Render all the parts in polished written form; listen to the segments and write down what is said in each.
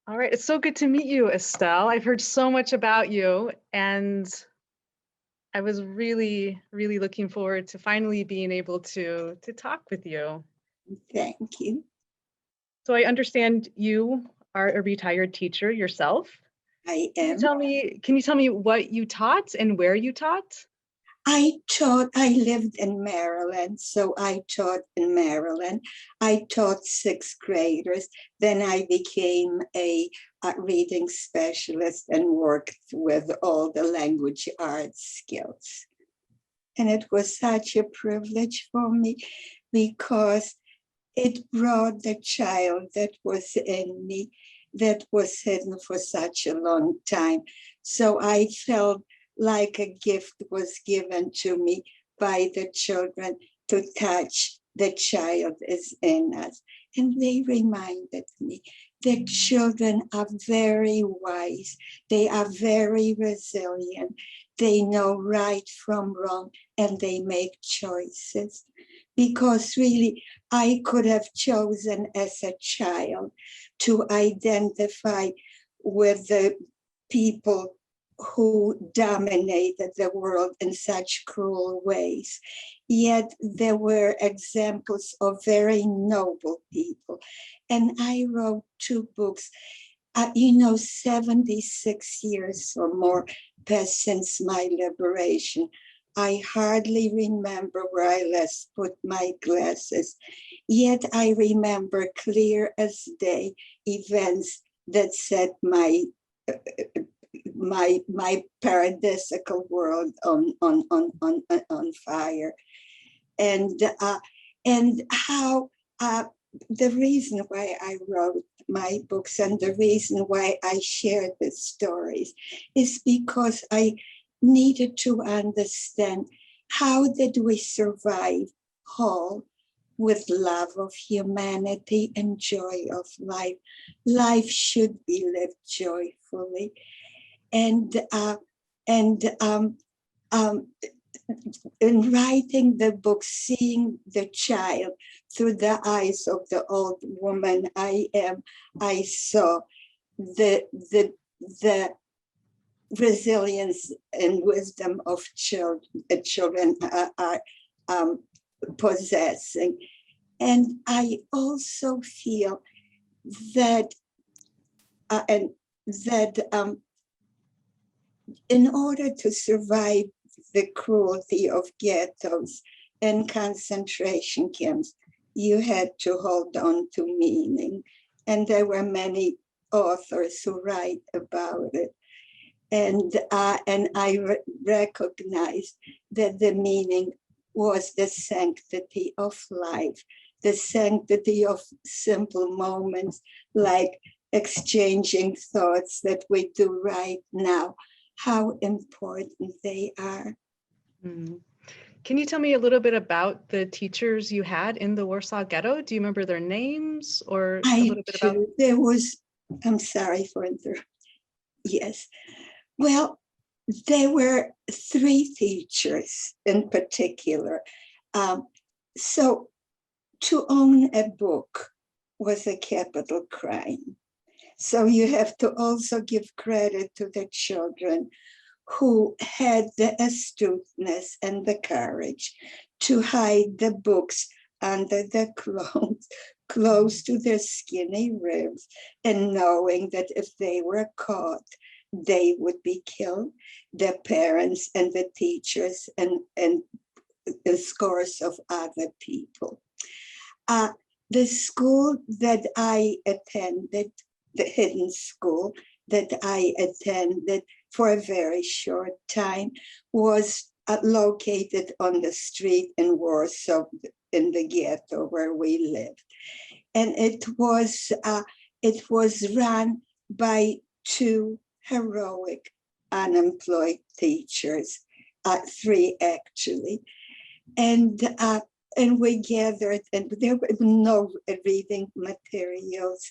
All right, it's so good to meet you, Estelle. I've heard so much about you, and I was really, really looking forward to finally being able to talk with you. Thank you. So I understand you are a retired teacher yourself. I Can you am. tell me what you taught and where you taught? I lived in Maryland, so I taught in Maryland. I taught sixth graders. Then I became a reading specialist and worked with all the language arts skills. And it was such a privilege for me because it brought the child that was in me that was hidden for such a long time. So I felt like a gift was given to me by the children to touch the child is in us. And they reminded me that children are very wise. They are very resilient. They know right from wrong and they make choices. Because really, I could have chosen as a child to identify with the people who dominated the world in such cruel ways. Yet there were examples of very noble people. And I wrote two books. 76 years or more passed since my liberation. I hardly remember where I last put my glasses, yet I remember clear as day events that set my paradisical world on fire. And how the reason why I wrote my books and the reason why I shared the stories is because I needed to understand how did we survive whole with love of humanity and joy of life. Life should be lived joyfully. And in writing the book, seeing the child through the eyes of the old woman I am, I saw the resilience and wisdom of children are possessing. And I also feel that and that in order to survive the cruelty of ghettos and concentration camps, you had to hold on to meaning. And there were many authors who write about it. And I recognized that the meaning was the sanctity of life, the sanctity of simple moments like exchanging thoughts that we do right now, how important they are. Mm. Can you tell me a little bit about the teachers you had in the Warsaw Ghetto? Do you remember their names or a I little bit about? do. There was, I'm sorry for the, yes. Well, there were three teachers in particular. So to own a book was a capital crime. So you have to also give credit to the children who had the astuteness and the courage to hide the books under the clothes, close to their skinny ribs, and knowing that if they were caught, they would be killed, the parents and the teachers and scores of other people. The school that I attended, the hidden school that I attended for a very short time, was located on the street in Warsaw, in the ghetto where we lived. And it was run by two heroic unemployed teachers, three actually. And we gathered, and there were no reading materials,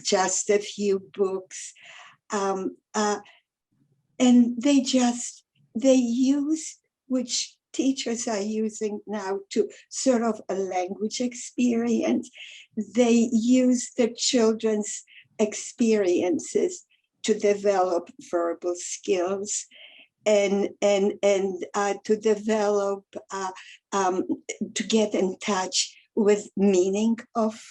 just a few books. And they use, which teachers are using now to sort of a language experience. they use the children's experiences to develop verbal skills and to develop to get in touch with meaning of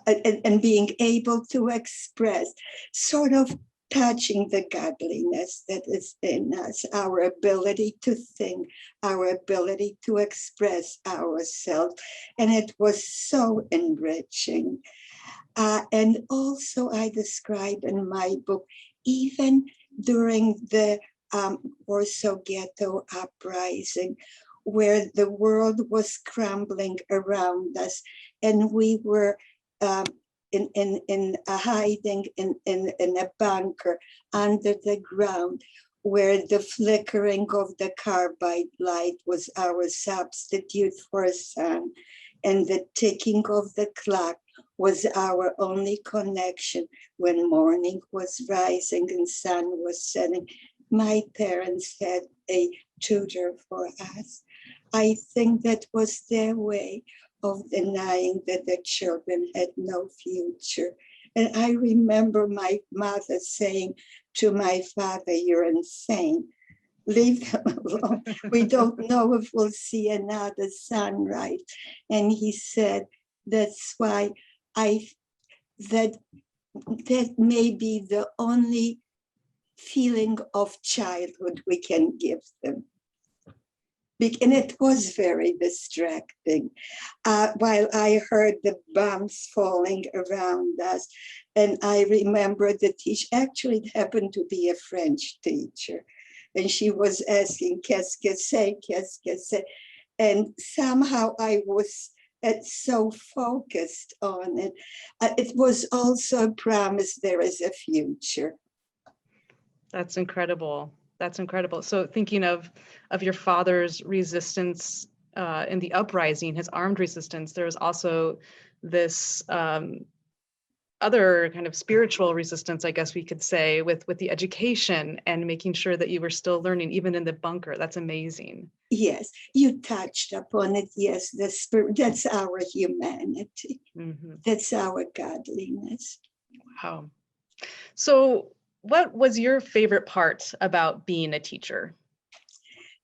and being able to express, sort of touching the godliness that is in us, our ability to think, our ability to express ourselves. And it was so enriching. And also I describe in my book, even during the Warsaw Ghetto uprising, where the world was crumbling around us and we were in hiding in a bunker under the ground, where the flickering of the carbide light was our substitute for sun, and the ticking of the clock was our only connection when morning was rising and sun was setting. My parents had a tutor for us. I think that was their way of denying that the children had no future. And I remember my mother saying to my father, "You're insane. Leave them alone. We don't know if we'll see another sunrise." And he said, "That's why that may be the only feeling of childhood we can give them." And it was very distracting while I heard the bombs falling around us. And I remember the teacher, actually it happened to be a French teacher, and she was asking, "Qu'est-ce que c'est, qu'est-ce que c'est?" And somehow I was so focused on it. It was also a promise there is a future. That's incredible. That's incredible. So thinking of your father's resistance in the uprising, his armed resistance, there was also this other kind of spiritual resistance, I guess we could say, with the education and making sure that you were still learning, even in the bunker. That's amazing. Yes, you touched upon it. Yes, the spirit, that's our humanity. Mm-hmm. That's our godliness. Wow. So what was your favorite part about being a teacher?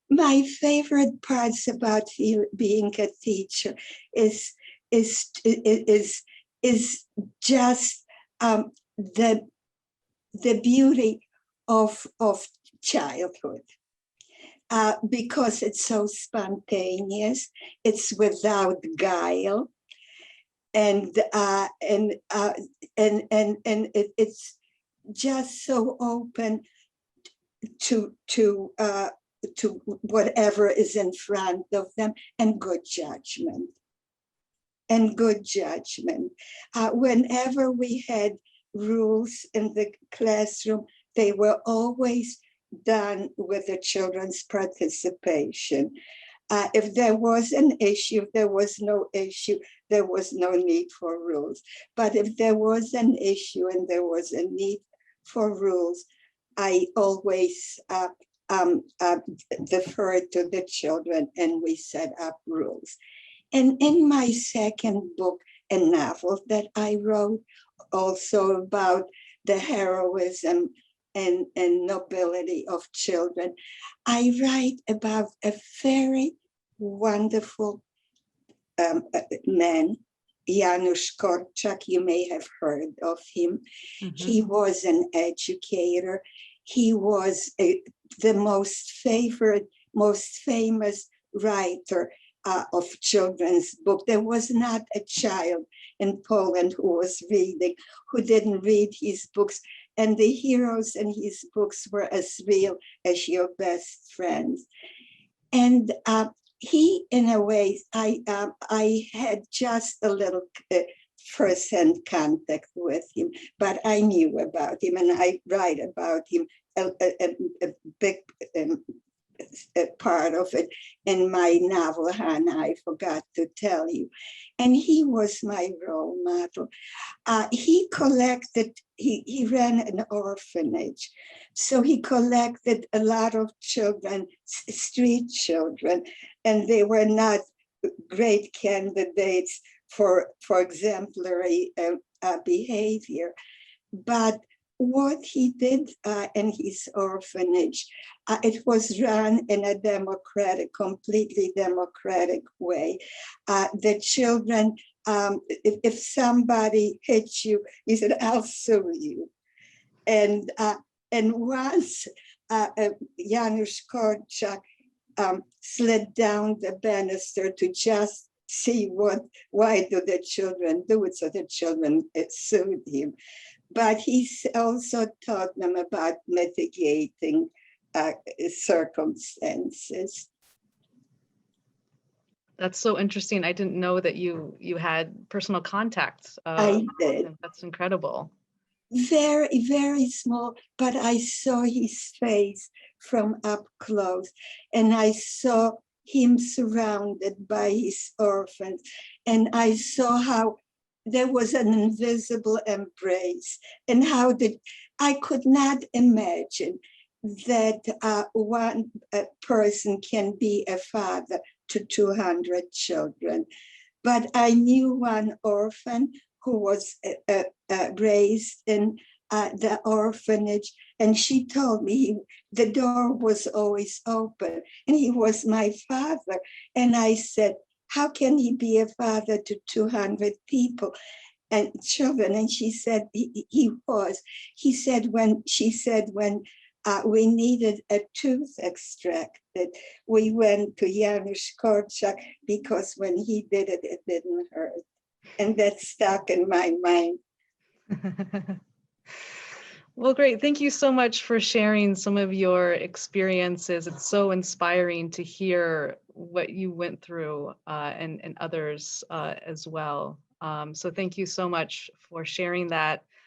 My favorite parts about being a teacher is just the beauty of childhood. Because it's so spontaneous, it's without guile, and it's just so open to whatever is in front of them, and good judgment. Whenever we had rules in the classroom, they were always done with the children's participation. If there was an issue, there was no issue, there was no need for rules. But if there was an issue and there was a need for rules, I always deferred to the children, and we set up rules. And in my second book, a novel that I wrote, also about the heroism and nobility of children, I write about a very wonderful man, Janusz Korczak. You may have heard of him. Mm-hmm. He was an educator. He was the most famous writer of children's book. There was not a child in Poland who didn't read his books. And the heroes in his books were as real as your best friends. And he, in a way, I had just a little first-hand contact with him, but I knew about him, and I write about him a big a part of it in my novel, Hannah, I forgot to tell you. And he was my role model. He ran an orphanage. So he collected a lot of children, street children, and they were not great candidates for exemplary behavior. But what he did in his orphanage, it was run in a completely democratic way. The children, if somebody hits you, he said, "I'll sue you." And once Janusz Korczak slid down the banister to just see why do the children do it, so the children sued him. But he also taught them about mitigating circumstances. That's so interesting. I didn't know that you had personal contact. I did. That's incredible. Very, very small, but I saw his face from up close, and I saw him surrounded by his orphans, and I saw how there was an invisible embrace, and how I could not imagine that one person can be a father to 200 children. But I knew one orphan who was raised in the orphanage, and she told me the door was always open, and he was my father. And I said, how can he be a father to 200 people and children? And she said he was. He said when we needed a tooth extracted, we went to Janusz Korczak, because when he did it, it didn't hurt. And that stuck in my mind. Well, great. Thank you so much for sharing some of your experiences. It's so inspiring to hear what you went through and others as well. So thank you so much for sharing that.